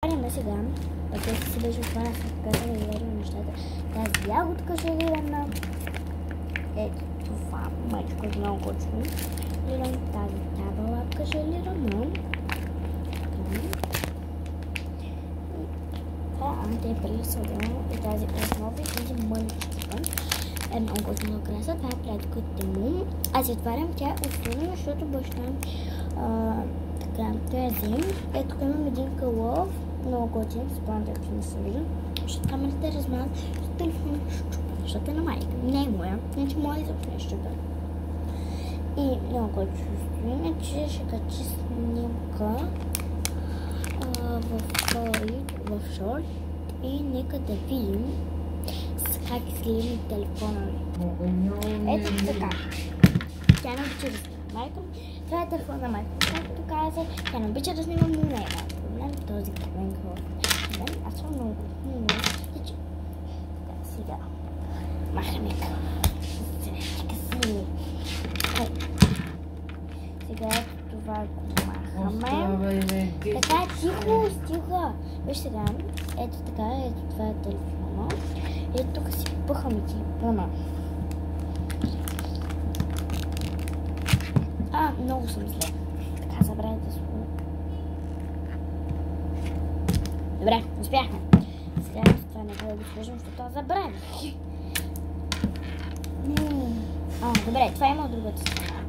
Отваряме сега. Пакетът си беше отваря, след като да гледаме нещата. Тази ягодка желирана. Ето това, майчко е много кочно. Гледам тази табалапка желирана. Това е антиприлисъдено и тази основа и тази мъничка. Е много готина краса. Това е плетката му. Аз отварям, тя е условена, защото баща ми той е зим. Ето тук имам един кълъв. Много готин. Спомням, ако не се вижда. Защото камерата е размазана, защото телефона е щупен. Защото е на майка. Не е моя. Значи моя изобщо не е щупен. И много готино стоим, че ще качи снимка в шорт. И нека да видим как изглежда телефона ми. Ето така. Тя не обича да снима майка ми. Това е телефон на майка ми, както казах. Тя не обича да снимам, но не е проблем. Този кръвен хора. Аз съм много сега. Махаме сега това го махаме. Така, тихо, стига. Виж сега. Ето така, ето това е телефона. Ето тук си пъхаме телефона. Много съм зле. Така, забравя да слушам. Добре, успяхме. Сега това не да го слушам, защото забравя. Добре, това има от другата страна.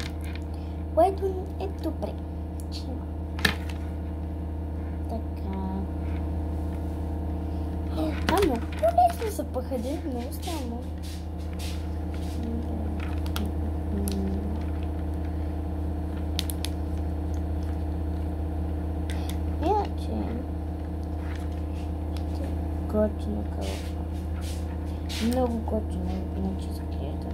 Което е добре. Така. Много по-лесно се пъхаде, много странно. Готино кълъва. Много готино, иначе изглежда.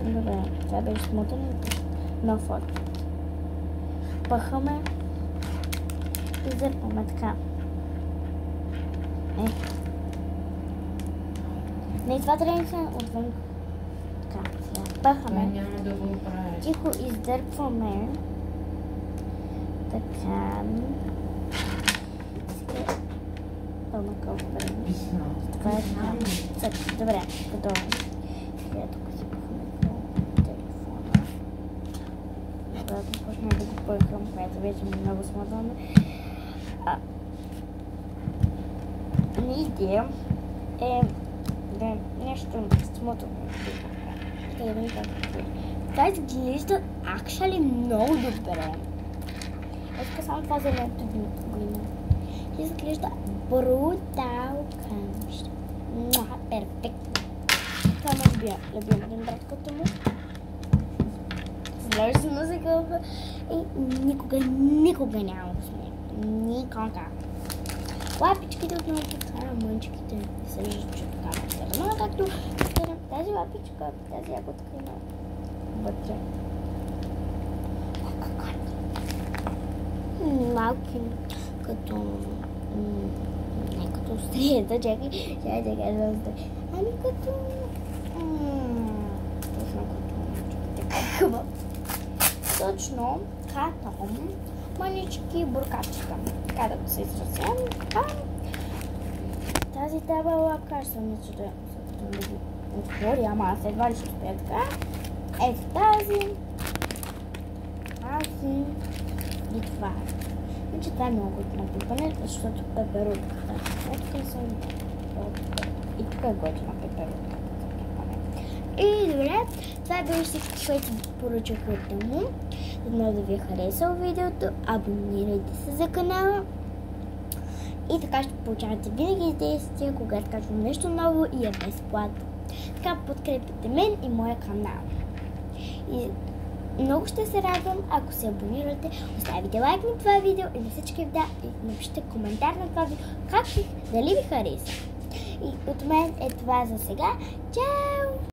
Добре, това беше смотано на фото. Пъхаме и зърпаме така. Не, това трябва да се отвън. Така, сега пъхаме. Няма да го правиш. Тихо издърпваме. Така. Сега пълна колко време. Това е така. Добре, готово. Сега тук си пъхаме по телефона. Когато почна да го пъхам, което вече ми много смотано. Идея е да нещо смотано. Това изглежда actually много добре. Ето само това зеленото го има. Изглежда брутал кръмщ. Перфектно. Това може би е любимата братката му. Сложи се на закълва и никога няма да сме. Никога. Лапичките отново покарам, мънчките се виждат, че така ме но както тази лапичка, тази ягодка има вътре. Малки, като не като острията, чакай, ами като точно като мънички буркачета. Така да го се изразям. Тази табалапка, аз съм мисля да ги отворя, ама аз едва ли ще успея така. Ето тази и това. Значи това е много готино пипане, защото пеперутката. Ето тук съм и тук е готино пеперутката за пипане. И добре, това е било всичко, което поръчах от дому. Отново да ви е харесало видеото, абонирайте се за канала. И така ще получавате винаги известия, когато качвам нещо ново и е безплатно. Така подкрепите мен и моя канал. И много ще се радвам, ако се абонирате, оставите лайк на това видео и на всички видеа и напишете коментар на това видео, дали ви хареса. И от мен е това за сега. Чао!